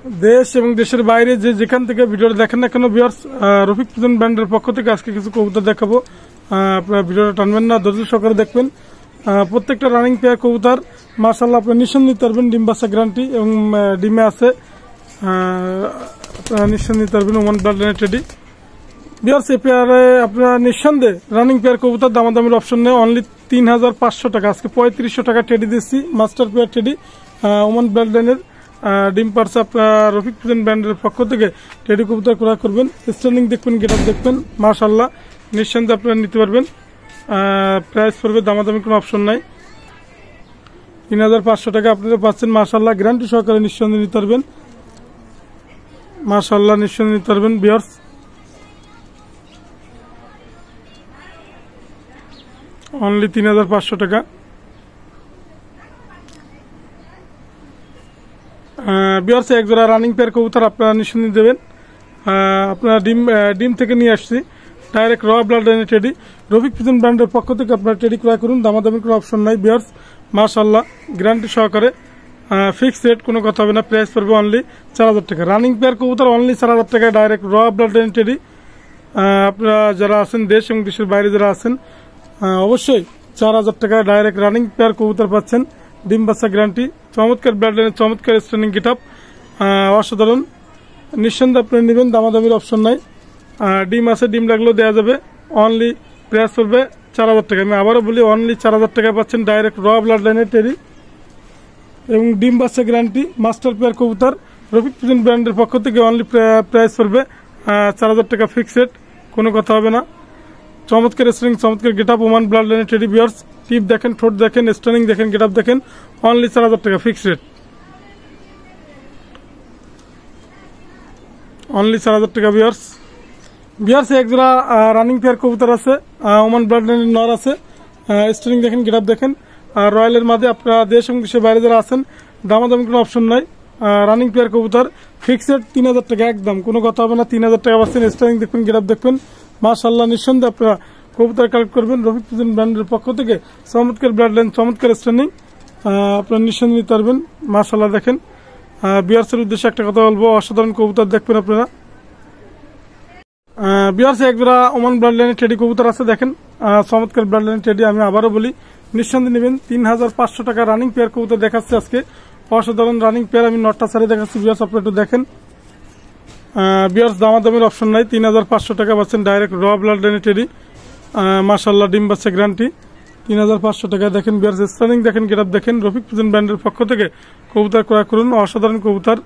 দেশ এবং দেশের বাইরে যে যেখান থেকে ভিডিওটা দেখেন না কেন ভিউয়ার্স, রফিক প্রিজন ব্র্যান্ডের পক্ষ থেকে আজকে কিছু কবুতর দেখাবো। আপনারা ভিডিওটা টানবেন না, ধৈর্য সহকারে দেখবেন। প্রত্যেকটা রানিং পেয়ার কবুতর মাশাআল্লাহ আপনারা নিঃসন্দেহে নিতে পারবেন, ডিম বাচ্চা গ্যারান্টি এবং ডিমে আছে। আপনারা নিঃসন্দেহে নিতে পারবেন ওমান ব্লাড লাইনের টেডি। ভিউয়ার্স এই পেয়ারে আপনারা নিঃসন্দেহে রানিং পেয়ার কবুতর দামাদামির অপশন নেই, অনলি 3500 টাকা। আজকে 3500 টাকা টেডি দিচ্ছি, master pair teddy Oman blood লাইনের ডিম পার্স। আপনার রফিক প্রিজন ব্র্যান্ডের পক্ষ থেকে টেডি কবুতর ক্রয় করবেন, স্ট্যান্ডিং দেখবেন, গেট আপ দেখবেন, মাশাআল্লাহ নিঃসন্দেহে আপনারা নিতে পারবেন। প্রাইস পড়বে দামাদামি কোনো অপশন নাই, 3500 টাকা আপনারা পাচ্ছেন। মাশাআল্লাহ গ্যারান্টি সহকারে নিঃসন্দেহে নিতে পারবেন, মাশাআল্লাহ নিঃসন্দেহে নিতে পারবেন ভিউয়ার্স। অনলি 3500 টাকা। ভিউয়ার্স এক জোড়া রানিং পেয়ার কবুতর আপনারা নিঃসন্দেহে দেবেন। আপনারা ডিম থেকে নিয়ে আসছি ডাইরেক্ট র ব্লাড লাইনের টেডি। রফিক প্রিজন ব্র্যান্ডের পক্ষ থেকে আপনারা টেডি ক্রয় করুন, দামাদামির কোনো অপশন নাই ভিউয়ার্স। মাশাআল্লাহ গ্যারান্টি সহকারে ফিক্সড রেট, কোনো কথা হবে না। প্রাইস পড়বে অনলি 4000 টাকা। রানিং পেয়ার কবুতর অনলি 4000 টাকায় ডাইরেক্ট র ব্লাড লাইনের টেডি। আপনারা যারা আছেন দেশ এবং দেশের বাইরে যারা আছেন অবশ্যই 4000 টাকায় ডাইরেক্ট রানিং পেয়ার কবুতর পাচ্ছেন, ডিম বাচ্চা গ্যারান্টি, চমৎকার ব্লাড লাইনের চমৎকার স্ট্যান্ডিং গেট আপ, অসাধারণ। নিঃসন্দেহে আপনি নেবেন, দামাদামির অপশন নাই। ডিম আছে, ডিম লাগলেও দেওয়া যাবে। অনলি প্রাইস পড়বে 4000 টাকা। আমি আবারও বলি অনলি 4000 টাকা পাচ্ছেন ডাইরেক্ট র ব্লাড লাইনের টেডি এবং ডিম বাচ্চা গ্যারান্টি মাস্টার পেয়ার কবুতর রফিক প্রিজন ব্র্যান্ডের পক্ষ থেকে। অনলি প্রাইস পড়বে 4000 টাকা ফিক্সড রেট, কোনো কথা হবে না। চমৎকার স্ট্যান্ডিং, চমৎকার গেট আপ, ওমান ব্লাড লাইনের টেডি ভিউয়ার্স। টিপ দেখেন, ঠোঁট দেখেন, স্ট্যান্ডিং দেখেন, গেট আপ দেখেন। অনলি 4000 টাকা ফিক্সড রেট, অনলি 4000 টাকা ভিউয়ার্স। এক জোড়া রানিং পেয়ার কবুতর আছে, ওমান ব্লাড লাইনের নর আছে। স্ট্যান্ডিং দেখেন, গেট আপ দেখেন। রয়্যালের মাঝে আপনারা দেশ এবং দেশের বাইরে যারা আছেন দামাদামি কোনো অপশন নাই। রানিং পেয়ার কবুতর ফিক্সড 3000 টাকা একদম, কোনো কথা হবে না। 3000 টাকা পাচ্ছেন, স্ট্যান্ডিং দেখবেন, গেট আপ দেখবেন, মাশাআল্লাহ নিঃসন্দেহে আপনারা কবুতর কালেক্ট করবেন রফিক প্রিজন ব্র্যান্ডের পক্ষ থেকে। চমৎকার ব্লাড লাইন, চমৎকার স্ট্যান্ডিং, আপনারা নিঃসন্দেহে নিতে পারবেন। মাশাআল্লাহ দেখেন। ভিউয়ার্সের উদ্দেশ্যে একটা কথা বলবো, অসাধারণ কবুতর দেখবেন আপনারা। ভিউয়ার্স এক জোড়া ওমান ব্লাড লাইনের টেডি কবুতর আছে, দেখেন চমৎকার ব্লাড লাইনের টেডি। আমি আবারও বলি নিঃসন্দেহে নেবেন। 3500 টাকা রানিং পেয়ার কবুতর দেখাচ্ছে আজকে, অসাধারণ রানিং পেয়ার। আমি নটটা সারি দেখাচ্ছি ভিউয়ার্স, আপনারা একটু দেখেন। ভিউয়ার্স দামাদামির অপশন নাই, 3500 টাকা পাচ্ছেন ডাইরেক্ট র ব্লাড লাইনের টেডি। মাশাআল্লাহ ডিম বাচ্চা গ্যারান্টি, 3500 টাকা। দেখেন ভিউয়ার্স স্ট্যান্ডিং দেখেন, গেট আপ দেখেন। রফিক প্রিজন ব্র্যান্ডের পক্ষ থেকে কবুতর ক্রয় করুন, অসাধারণ কবুতর,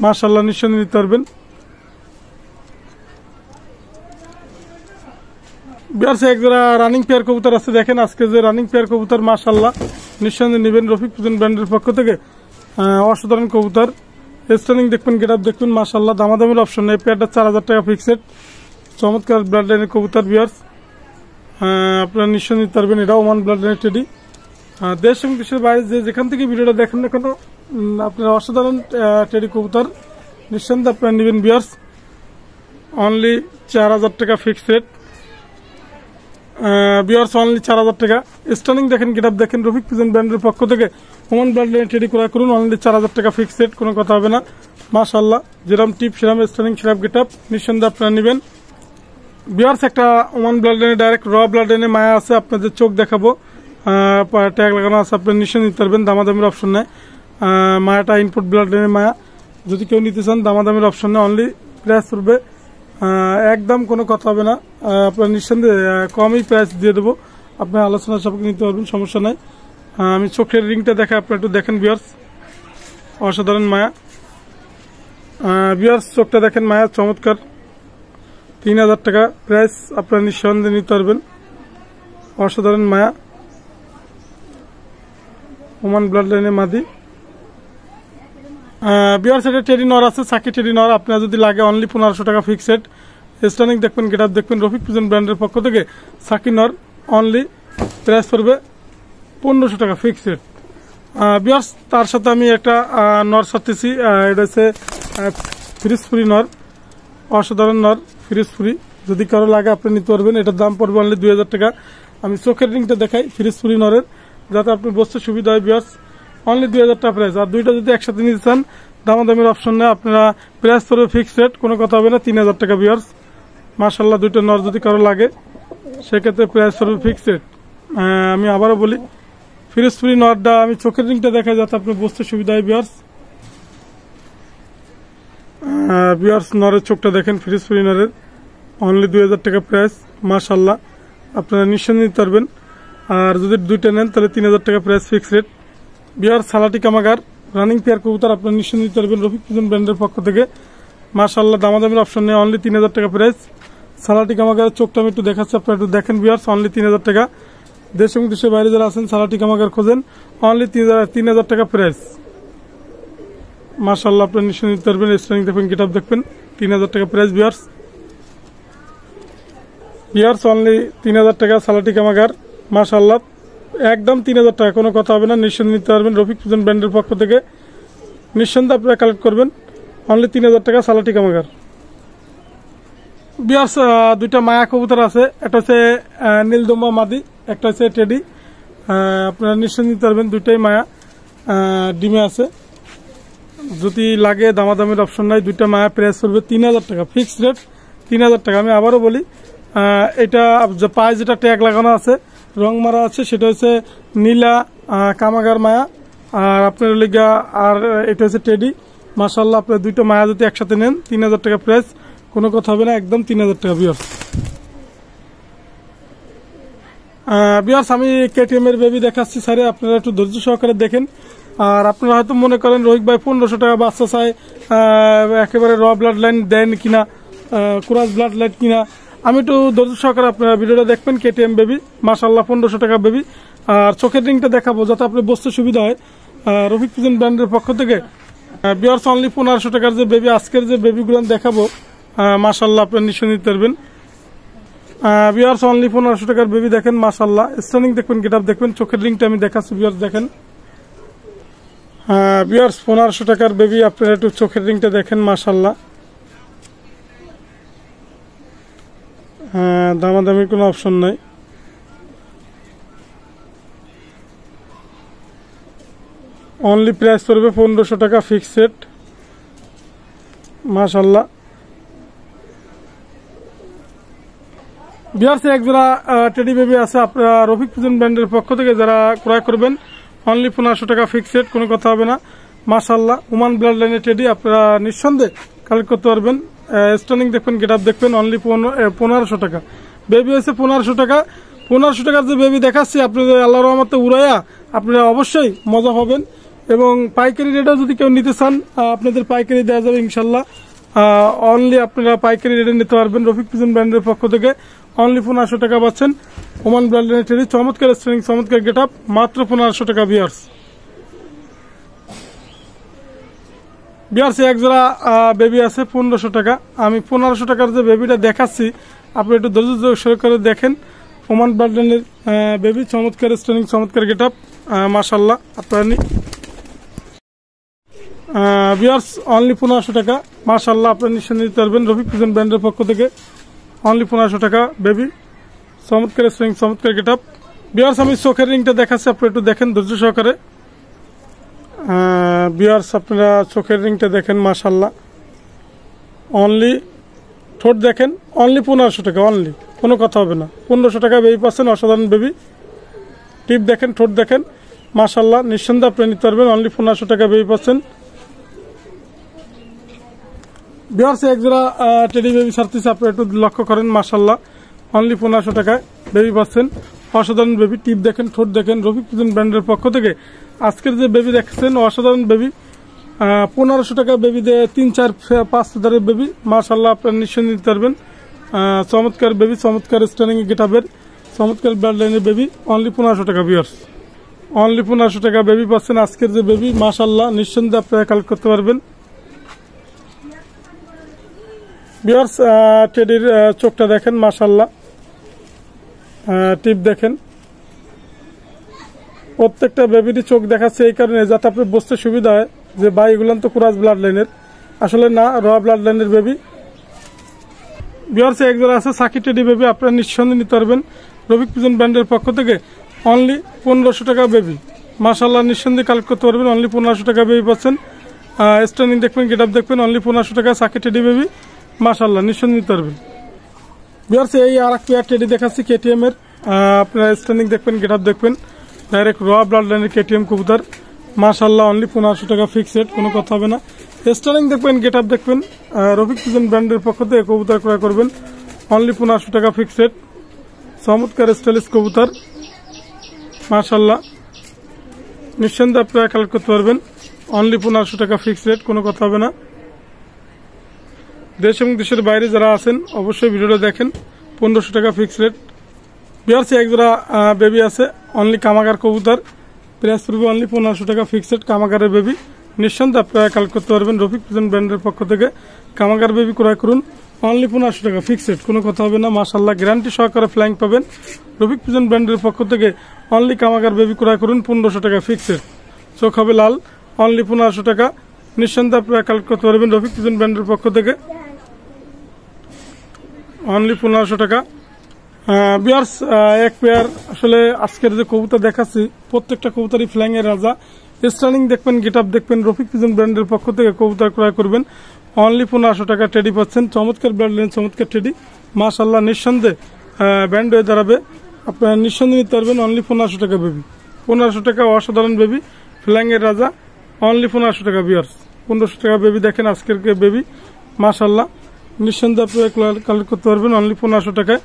মাশাআল্লাহ নিঃসন্দেহে নিতে পারবেন। ভিউয়ার্স এক জোড়া রানিং পেয়ার কবুতর আছে, দেখেন আজকে যে রানিং পেয়ার কবুতর, মাশাআল্লাহ নিঃসন্দেহে নেবেন রফিক প্রিজন ব্র্যান্ডের পক্ষ থেকে। অসাধারণ কবুতর, স্ট্যান্ডিং দেখবেন, গেট আপ দেখবেন, মাশাআল্লাহ দামাদামির অপশন নেই। পেয়ারটা 4000 টাকা ফিক্সড, চমৎকার ব্লাড লাইনের কবুতর ভিউয়ার্স। আপনারা নিঃসন্দেহে নিতে পারবেন, এটা ওমান ব্লাড লাইনের টেডি। দেশ এবং দেশের বাইরে যে যেখান থেকে ভিডিওটা দেখেন না কেন আপনারা অসাধারণ টেডি কবুতর নিঃসন্দেহে আপনারা নেবেন ভিউয়ার্স। অনলি 4000 টাকা ফিক্সড রেট ভিউয়ার্স, অনলি 4000 টাকা। স্ট্যান্ডিং দেখেন, গেট আপ দেখেন। রফিক প্রিজন ব্র্যান্ডের পক্ষ থেকে ওমান ব্লাড লাইনের টেডি ক্রয় করুন, অনলি 4000 টাকা ফিক্সড রেট, কোনো কথা হবে না। মাশাআল্লাহ যেরকম টিপ সেরকম স্ট্যান্ডিং সেরকম গেট আপ, নিঃসন্দেহে আপনারা নেবেন ভিউয়ার্স। একটা ওমান ব্লাড লাইনে ডাইরেক্ট র ব্লাড লাইনে মায়া আছে, আপনাদের চোখ দেখাবো, ট্যাগ লাগানো আছে, আপনারা নিঃসন্দেহে নিতে পারবেন, দামাদামির অপশন নেই। মায়াটা ইনপুট ব্লাড লাইনের মায়া, যদি কেউ নিতে চান দামাদামির অপশন নেই। অনলি প্রাইস পড়বে একদম, কোনো কথা হবে না। আপনার নিঃসন্দেহে কমই প্রাইস দিয়ে দেবো, আপনার আলোচনা সাপেক্ষে নিতে পারবেন, সমস্যা নাই। আমি চোখের রিংটা দেখাই, আপনারা একটু দেখেন ভিউয়ার্স, অসাধারণ মায়া। ভিউয়ার্স চোখটা দেখেন, মায়া চমৎকার, 3000 টাকা প্রাইস, আপনারা নিঃসন্দেহে নিতে পারবেন, অসাধারণ মায়া, ওমান ব্লাড লাইনের মাদি। ভিউয়ার্স এটা টেডি নর আছে, সাকি টেডি নর, আপনার যদি লাগে অনলি 1500 টাকা ফিক্সড। স্ট্যান্ডিং দেখবেন, গেট আপ দেখবেন, রফিক প্রিজন ব্র্যান্ডের পক্ষ থেকে সাকি নর। অনলি প্রাইস পড়বে 1500 টাকা ফিক্সড। ভিউয়ার্স তার সাথে আমি একটা নর ছাড়তেছি, এটা হচ্ছে ফিরিজপুরি নর, অসাধারণ নর ফিরিজপুরি। যদি কারো লাগে আপনি নিতে পারবেন, এটার দাম পড়বে অনলি 2000 টাকা। আমি চোখের রিংটা দেখাই ফিরিজপুরি নরের, যাতে আপনি বসতে সুবিধা হয় ভিউয়ার্স। অনলি 2000 টাকা প্রাইস। আর দুইটা যদি একসাথে নিতে চান দামাদামির অপশন নেই। আপনারা প্রাইস পড়বে ফিক্সড রেট, কোনো কথা হবে না, 3000 টাকা ভিউয়ার্স। মাশাআল্লাহ দুইটা নর যদি কারো লাগে সেক্ষেত্রে প্রাইস পড়বে ফিক্সড রেট। আমি আবারও বলি, ফিরোজপুরি নরটা আমি চোখের রিংটা দেখা যাতে আপনার বুঝতে সুবিধা হয় ভিউয়ার্স। ভিউয়ার্স নরের চোখটা দেখেন, ফিরোজপুরি নরের অনলি 2000 টাকা প্রাইস। মাশাআল্লাহ আপনারা নিঃসন্দেহে নিতে পারবেন। আর যদি দুইটা নেন তাহলে 3000 টাকা প্রাইস ফিক্সড রেট। ভিউয়ার্স সালাটি কামাগার রানিং পেয়ার কবুতর আপনারা নিঃসন্দেহে নিতে পারবেন রফিক পিজন ব্র্যান্ডের পক্ষ থেকে। মাশাআল্লাহ দামাদামির অপশন নেই, অনলি 3000 টাকা প্রাইস। সালাটি কামাগারের চোখটা আমি একটু দেখাচ্ছি, আপনারা একটু দেখেন ভিউয়ার্স, অনলি 3000 টাকা। দেশ এবং দেশের বাইরে যারা আছেন সালাটি কামাগার খোঁজেন, অনলি 3000 টাকা প্রাইস। মাশাআল্লাহ আপনারা নিঃসন্দেহে নিতে পারবেন। স্ট্যান্ডিং দেখবেন, গেট আপ দেখবেন, 3000 টাকা প্রাইস ভিউয়ার্স। ভিউয়ার্স অনলি 3000 টাকা সালাটি কামাগার। মাশাআল্লাহ একদম 3000 টাকা, কোনো কথা হবে না, নিঃসন্দেহে নিতে পারবেন রফিক পিজন ব্র্যান্ডের পক্ষ থেকে। নিঃসন্দেহে আপনারা কালেক্ট করবেন, অনলি 3000 টাকা সালাটি কামাগার। ভিউয়ার্স দুইটা মায়া কবুতর আছে, একটা হচ্ছে নীলদম্বা মাদি, একটা হচ্ছে টেডি। আপনারা নিঃসন্দেহে নিতে পারবেন, দুইটাই মায়া ডিমে আছে। যদি লাগে দামাদামির অপশন নাই, দুইটা মায়া প্রাইস করবে 3000 টাকা ফিক্সড রেট, 3000 টাকা। আমি আবারও বলি, এটা পায়ে যেটা ট্যাগ লাগানো আছে রং মারা আছে সেটা হচ্ছে নীলা কামাগার মায়া, আর আপনার লিগা আর এটা হচ্ছে টেডি। মাশাআল্লাহ আপনার দুইটা মায়া যদি একসাথে নেন 3000 টাকা প্রাইস, কোনো কথা হবে না, একদম 3000 টাকা ভিউয়ার্স। ভিউয়ার্স আমি কেটিএম এর বেবি দেখাচ্ছি স্যার, আপনারা একটু ধৈর্য সহকারে দেখেন। আর আপনারা হয়তো মনে করেন রোহিত ভাই 1500 টাকা বাচ্চা চাই, একেবারে র ব্লাড লাইন দেন কিনা, কুরাস ব্লাড লাইন কিনা। আমি একটু ধৈর্য সহকারে আপনারা ভিডিওটা দেখবেন। কেটিএম বেবি মাশাআল্লাহ 1500 টাকা বেবি। আর চোখের রিংটা দেখাবো যাতে আপনি বসতে সুবিধা হয় রফিক পিজন ব্র্যান্ডের পক্ষ থেকে। ভিউয়ার্স অনলি 1500 টাকার যে বেবি, আজকের যে বেবিগুলো দেখাবো মাশাআল্লাহ আপনারা নিঃসন্দেহে নিতে পারবেন। ভিউয়ার্স অনলি 1500 টাকার বেবি দেখেন, মাশাআল্লাহ স্ট্যান্ডিং দেখবেন, গেট আপ দেখবেন, চোখের রিংটা আমি দেখাচ্ছি ভিউয়ার্স দেখেন। ভিউয়ার্স 1500 টাকার বেবি, আপনারা একটু চোখের রিংটা দেখেন, মাশাআল্লাহ দামাদামির কোনো অপশন নাই। অনলি প্রাইস পড়বে 1500 টাকা ফিক্সড রেট। মাশাআল্লাহ ভিউয়ার্স এক জোড়া টেডি বেবি আছে আপনারা রফিক পিজন ব্র্যান্ডের পক্ষ থেকে যারা ক্রয় করবেন, অনলি 1500 টাকা ফিক্সড রেট, কোনো কথা হবে না। মাশাআল্লাহ ওমান ব্লাড লাইনের টেডি আপনারা নিঃসন্দেহে কালেক্ট করতে পারবেন। স্ট্যান্ডিং দেখবেন, গেট আপ দেখবেন, অনলি 1500 টাকা বেবি হয়েছে 1500 টাকা। 1500 টাকার যে বেবি দেখাচ্ছি আপনাদের আল্লাহর রহমতে উড়াইয়া আপনারা অবশ্যই মজা পাবেন। এবং পাইকারি রেটেও যদি কেউ নিতে চান আপনাদের পাইকারি দেওয়া যাবে ইনশাল্লাহ। অনলি আপনারা পাইকারি রেটে নিতে পারবেন রফিক পিজন ব্র্যান্ডের পক্ষ থেকে। অনলি 1500 টাকা পাচ্ছেন ওমান ব্লাড লাইনের টেডি, চমৎকার স্ট্যান্ডিং, চমৎকার গেট আপ, মাত্র 1500 টাকা ভিউয়ার্স। ভিউয়ার্স এক জোড়া বেবি আছে 1500 টাকা। আমি 1500 টাকার যে বেবিটা দেখাচ্ছি আপনি একটু ধৈর্য সহকারে দেখেন। ওমান ব্লাড লাইনের বেবি, চমৎকার স্ট্যান্ডিং, চমৎকার গেট আপ, মাশাআল্লাহ আপনারা ভিউয়ার্স অনলি 1500 টাকা। মাশাআল্লাহ আপনারা নিঃসন্দেহে নিতে পারবেন রফিক পিজন ব্র্যান্ডের পক্ষ থেকে। অনলি 1500 টাকা বেবি, চমৎকার স্ট্যান্ডিং, চমৎকার গেট আপ। ভিউয়ার্স আমি চোখের রিংটা দেখাচ্ছি, আপনি একটু দেখেন ধৈর্য সহকারে। ভিউয়ার্স আপনারা চোখের রিংটা দেখেন, মাশাআল্লাহ অনলি ঠোঁট দেখেন, অনলি 1500 টাকা, অনলি, কোনো কথা হবে না, 1500 টাকা বেবি পাচ্ছেন, অসাধারণ বেবি। টিপ দেখেন, ঠোঁট দেখেন, মাশাআল্লাহ নিঃসন্দেহে আপনি নিতে পারবেন, অনলি 1500 টাকা বেবি পাচ্ছেন। ভিউয়ার্স এক জোড়া টেডি বেবি ছাড়তেছে, আপনি একটু লক্ষ্য করেন, মাশাআল্লাহ অনলি 1500 টাকায় বেবি পাচ্ছেন, অসাধারণ বেবি। টিপ দেখেন, ঠোঁট দেখেন, রফিক পিজন ব্র্যান্ডের পক্ষ থেকে আজকের যে বেবি দেখছেন অসাধারণ বেবি। 1500 টাকা বেবি দিয়ে 3, 4, 5 ফেদারের বেবি, মাশাআল্লাহ আপনারা নিঃসন্দেহে নিতে পারবেন। চমৎকার বেবি, চমৎকার স্ট্যান্ডিং গেট আপের, চমৎকার ব্লাড লাইনের বেবি, অনলি 1500 টাকা ভিউয়ার্স। অনলি 1500 টাকা বেবি পাচ্ছেন আজকের যে বেবি, মাশাআল্লাহ নিঃসন্দেহে আপনারা কালেক্ট করতে পারবেন। ভিউয়ার্স টেডির চোখটা দেখেন, মাশাআল্লাহ টিপ দেখেন, প্রত্যেকটা বেবিরই চোখ দেখাচ্ছে এই কারণে যাতে আপনি বুঝতে সুবিধা হয় যে ভাই এগুলো তো কুরাস ব্লাড লাইনের, আসলে না, র ব্লাড লাইনের বেবি। ভিউয়ার্স এক জোড়া আছে সাকি টেডি বেবি, আপনারা নিঃসন্দেহে নিতে পারবেন রফিক পিজন ব্র্যান্ডের পক্ষ থেকে। অনলি 1500 টাকা বেবি, মাশাআল্লাহ নিঃসন্দেহে কালেক্ট করতে পারবেন, অনলি 1500 টাকা বেবি পাচ্ছেন। স্ট্যান্ডিং দেখবেন, গেট আপ দেখবেন, অনলি 1500 টাকা। সাকি টেডি বেবি মাশাআল্লাহ, নিঃসন্দেহে নিতে পারবেন। ভিউয়ার্স এই আর এক পেয়ার টেডি দেখাচ্ছি কেটিএম এর। আপনারা স্ট্যান্ডিং দেখবেন, গেট আপ দেখবেন, ডাইরেক্ট র ব্লাড লাইনের কেটিএম কবুতর মাশাআল্লাহ, অনলি 1500 টাকা ফিক্সড রেট, কোনো কথা হবে না। স্ট্যান্ডিং দেখবেন, গেট আপ দেখবেন, রফিক পিজন ব্র্যান্ডের পক্ষ থেকে কবুতর ক্রয় করবেন অনলি 1500 টাকা ফিক্সড রেট। চমৎকার স্টাইলিশ কবুতর মাশাআল্লাহ, নিঃসন্দেহে আপনারা কালেক্ট করতে পারবেন অনলি 1500 টাকা ফিক্সড রেট, কোনো কথা হবে না। দেশ এবং দেশের বাইরে যারা আছেন অবশ্যই ভিডিওটা দেখেন। 1500 টাকা ফিক্সড রেট। ভিউয়ার্স এক জোড়া বেবি আছে, অনলি কামাগার কবুতর, প্রাইস পড়বে অনলি 1500 টাকা ফিক্সড রেট। কামাগারের বেবি নিঃসন্দেহে আপনারা কালেক্ট করতে পারবেন রফিক পিজন ব্র্যান্ডের পক্ষ থেকে। কামাগার বেবি ক্রয় করুন অনলি 1500 টাকা ফিক্সড রেট, কোনো কথা হবে না। মাশাআল্লাহ, গ্যারান্টি সহকারে ফ্লাইং পাবেন রফিক পিজন ব্র্যান্ডের পক্ষ থেকে। অনলি কামাগার বেবি ক্রয় করুন 1500 টাকা ফিক্সড রেট। চোখ হবে লাল, অনলি 1500 টাকা, নিঃসন্দেহে আপনারা কালেক্ট করতে পারবেন রফিক পিজন ব্র্যান্ডের পক্ষ থেকে অনলি 1500 টাকা। ভিউয়ার্স এক পেয়ার আসলে আজকের যে কবুতর দেখাচ্ছি প্রত্যেকটা কবুতরই ফ্লাইং এর রাজা। স্টার্নিং দেখবেন, গেট আপ দেখবেন, রফিক পিজন ব্র্যান্ডের পক্ষ থেকে কবুতর ক্রয় করবেন অনলি 1500 টাকা। টেডি পাচ্ছেন, চমৎকার ব্র্যান্ড লাইন, চমৎকার টেডি মাশাআল্লাহ, নিঃসন্দেহে ব্র্যান্ড হয়ে দাঁড়াবে। আপনারা নিঃসন্দেহে নিতে পারবেন অনলি 1500 টাকা বেবি। 1500 টাকা অসাধারণ বেবি, ফ্লাইং এর রাজা, অনলি 1500 টাকা। ভিউয়ার্স 1500 টাকা বেবি দেখেন, আজকের বেবি মাশাআল্লাহ, নিঃসন্দেহে আপনারা কালেক্ট করতে পারবেন অনলি 1500 টাকায়।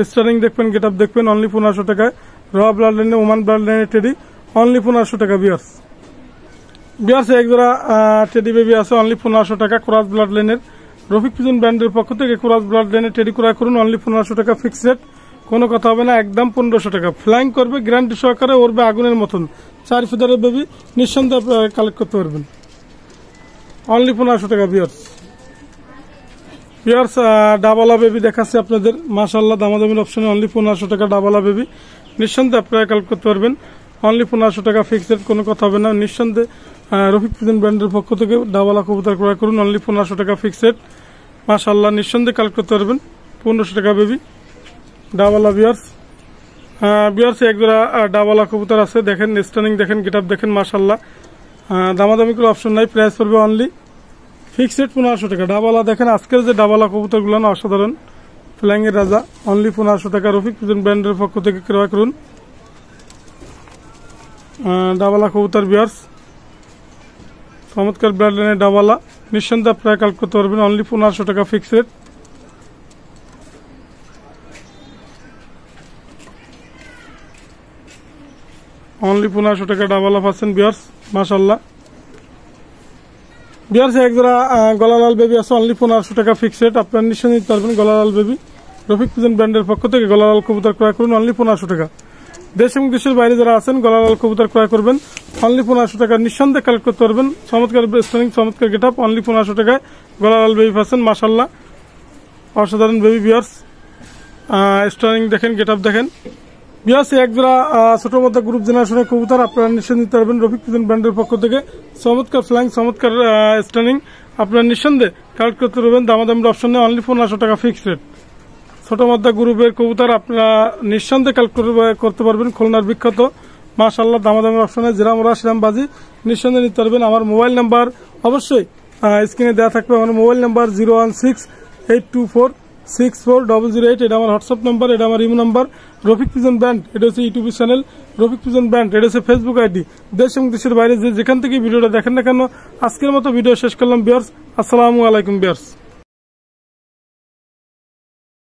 স্টারিং দেখবেন, গেট আপ দেখবেন, অনলি 1500 টাকায়। র ব্লাড লাইনে, ওমান ব্লাড লাইনের টেডি অনলি 1500 টাকা। ভিউয়ার্স এক জোড়া টেডি বেবি আছে অনলি 1500 টাকা, ক্রস ব্লাড লাইনের। রফিক পিজন ব্র্যান্ডের পক্ষ থেকে ক্রস ব্লাড লাইনের টেডি ক্রয় করুন অনলি 1500 টাকা ফিক্সড রেট, কোনো কথা হবে না, একদম 1500 টাকা। ফ্লাইং করবে, গ্যারান্টি সহকারে উড়বে আগুনের মতন। 4 ফিদারের বেবি নিঃসন্দেহে আপনারা কালেক্ট করতে পারবেন অনলি 1500 টাকা। ভিউয়ার্স ডাবলা বেবি দেখাচ্ছে আপনাদের মাশাআল্লাহ, দামাদামির অপশনে অনলি 1500 টাকা ডাবলা বেবি, নিঃসন্দেহে আপনারা কালেক্ট করতে পারবেন অনলি 1500 টাকা ফিক্সড রেট, কোনো কথা হবে না। নিঃসন্দেহে রফিক পিজন ব্র্যান্ডের পক্ষ থেকে ডাবলা কবুতর ক্রয় করুন অনলি 1500 টাকা ফিক্সড রেট মাশাআল্লাহ, নিঃসন্দেহে কালেক্ট করতে পারবেন 1500 টাকা বেবি ডাবলা। ভিউয়ার্স এক জোড়া ডাবলা কবুতর আছে, দেখেন স্টার্নিং দেখেন, গেট আপ দেখেন মাশাআল্লাহ, দামাদামি কোনো অপশন নাই, প্রাইস পড়বে অনলি ফিক্সড রেট 1500 টাকা। ডাবালা দেখেন, আজকের যে ডাবালা কবুতরগুলো না অসাধারণ, ফ্লাইং এর রাজা, অনলি 1500 টাকা। রফিক পিজন ব্র্যান্ডের পক্ষ থেকে ক্রয় করুন ডাবালা কবুতর। ভিউয়ার্স চমৎকার ব্র্যান্ড লাইনের ডাবালা, নিঃসন্দেহে আপনারা কালেক্ট করতে পারবেন অনলি 1500 টাকা ফিক্সড রেট। অনলি 1500 টাকা ডাবালা পাচ্ছেন ভিউয়ার্স মাশাআল্লাহ। ভিউয়ার্স এক জোড়া গলালাল বেবি আছে অনলি 1500 টাকা ফিক্সড রেট, আপনারা নিঃসন্দেহে নিতে পারবেন গলালাল বেবি। রফিক পিজন ব্র্যান্ডের পক্ষ থেকে গলালাল কবুতর ক্রয় করুন অনলি 1500 টাকা। দেশ এবং দেশের বাইরে যারা আছেন গলালাল কবুতর ক্রয় করবেন অনলি 1500 টাকা, নিঃসন্দেহে কালেক্ট করতে পারবেন। চমৎকার স্টার্নিং, চমৎকার গেট আপ, অনলি 1500 টাকায় গলালাল বেবি পাচ্ছেন মাশাআল্লাহ, অসাধারণ বেবি। ভিউয়ার্স স্টার্নিং দেখেন, গেট আপ দেখেন। ভিউয়ার্স এক জোড়া ছোট মধ্যে গ্রুপ জেনারেশনের কবুতর, আপনারা নিঃসন্দেহে নিতে পারবেন রফিক পিজন ব্র্যান্ডের পক্ষ থেকে। চমৎকার ফ্লাইং, চমৎকার স্টার্নিং, আপনারা নিঃসন্দেহে কালেক্ট করতে পারবেন দামাদামির অপশনে অনলি 1500 টাকা ফিক্সড রেট। ছোট মধ্যে গ্রুপের কবুতর আপনারা নিঃসন্দেহে কালেক্ট করতে পারবেন খুলনার বিখ্যাত মাশাআল্লাহ, দামাদামির অপশনে যেরামরা সেরামবাজি, নিঃসন্দেহে নিতে পারবেন। আমার মোবাইল নাম্বার অবশ্যই স্ক্রিনে দেওয়া থাকবে। আমার মোবাইল নাম্বার 016-824-64008, এটা আমার হোয়াটসঅ্যাপ নাম্বার, এটা আমার imo number. Rafiq pigeon brand এটা হচ্ছে YouTube channel, Rafiq pigeon brand এটা হচ্ছে ফেসবুক আইডি। দেশ এবং দেশের বাইরে যেখান থেকে ভিডিওটা দেখেন না কেন, আজকের মতো ভিডিও শেষ করলাম ভিউয়ার্স। আসসালামু আলাইকুম ভিউয়ার্স।